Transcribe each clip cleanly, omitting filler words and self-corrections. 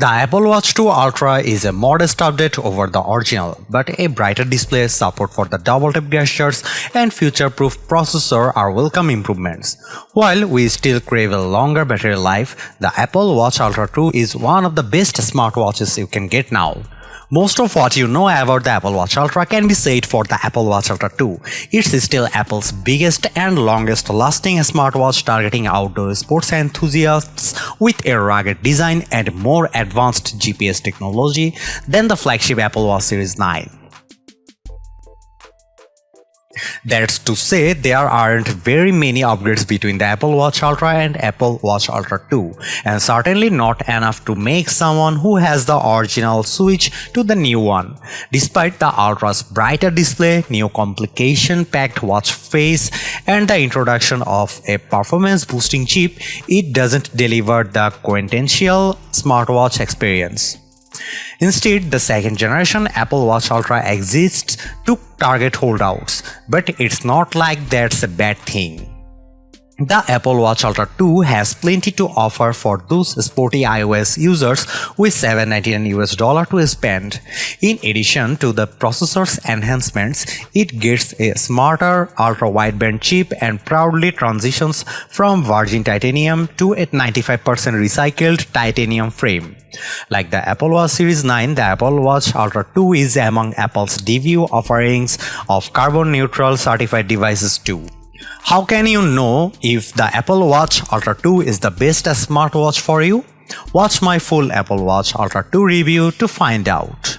The Apple Watch 2 Ultra is a modest update over the original, but a brighter display, support for the double tap gestures, and future-proof processor are welcome improvements. While we still crave a longer battery life, the Apple Watch Ultra 2 is one of the best smartwatches you can get now. Most of what you know about the Apple Watch Ultra can be said for the Apple Watch Ultra 2. It's still Apple's biggest and longest lasting smartwatch targeting outdoor sports enthusiasts with a rugged design and more advanced GPS technology than the flagship Apple Watch Series 9. That's to say, there aren't very many upgrades between the Apple Watch Ultra and Apple Watch Ultra 2, and certainly not enough to make someone who has the original switch to the new one. Despite the Ultra's brighter display, new complication-packed watch face, and the introduction of a performance-boosting chip, it doesn't deliver the quintessential smartwatch experience. Instead, the second generation Apple Watch Ultra exists to target holdouts, but it's not like that's a bad thing. The Apple Watch Ultra 2 has plenty to offer for those sporty iOS users with $799 to spend. In addition to the processor's enhancements, it gets a smarter ultra-wideband chip and proudly transitions from virgin titanium to a 95% recycled titanium frame. Like the Apple Watch Series 9, the Apple Watch Ultra 2 is among Apple's debut offerings of carbon-neutral certified devices too. How can you know if the Apple Watch Ultra 2 is the best smartwatch for you? Watch my full Apple Watch Ultra 2 review to find out.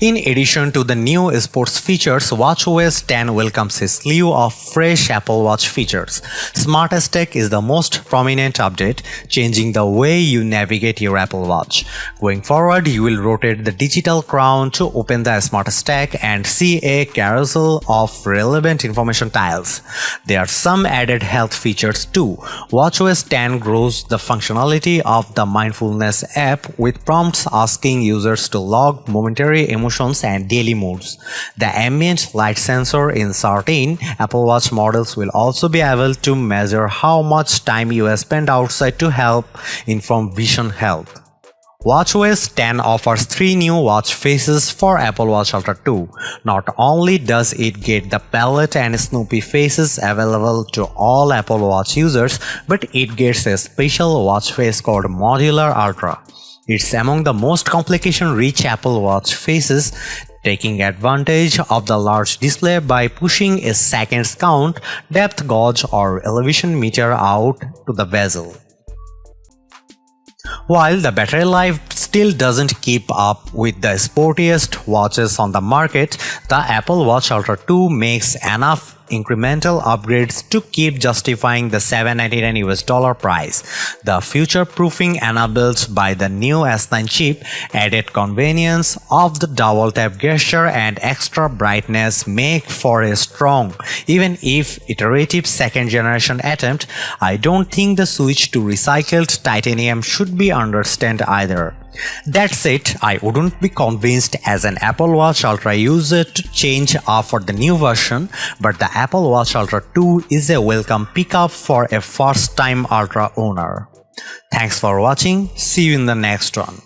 In addition to the new sports features, watchOS 10 welcomes a slew of fresh Apple Watch features. Smart Stack is the most prominent update, changing the way you navigate your Apple Watch. Going forward, you will rotate the digital crown to open the Smart Stack and see a carousel of relevant information tiles. There are some added health features too. watchOS 10 grows the functionality of the Mindfulness app with prompts asking users to log momentary emotions and daily moods. The ambient light sensor in certain Apple Watch models will also be able to measure how much time you spend outside to help inform vision health. watchOS 10 offers 3 new watch faces for Apple Watch Ultra 2. Not only does it get the palette and Snoopy faces available to all Apple Watch users, but it gets a special watch face called Modular Ultra. It's among the most complication-rich Apple Watch faces, taking advantage of the large display by pushing a seconds count, depth gauge or elevation meter out to the bezel. While the battery life still doesn't keep up with the sportiest watches on the market, the Apple Watch Ultra 2 makes enough incremental upgrades to keep justifying the $799 price. The future-proofing enabled by the new S9 chip, added convenience of the double tap gesture and extra brightness make for a strong, even if iterative second generation attempt. I don't think the switch to recycled titanium should be understood either. That said, I wouldn't be convinced as an Apple Watch Ultra user to change for the new version, but the Apple Watch Ultra 2 is a welcome pickup for a first-time Ultra owner. Thanks for watching. See you in the next one.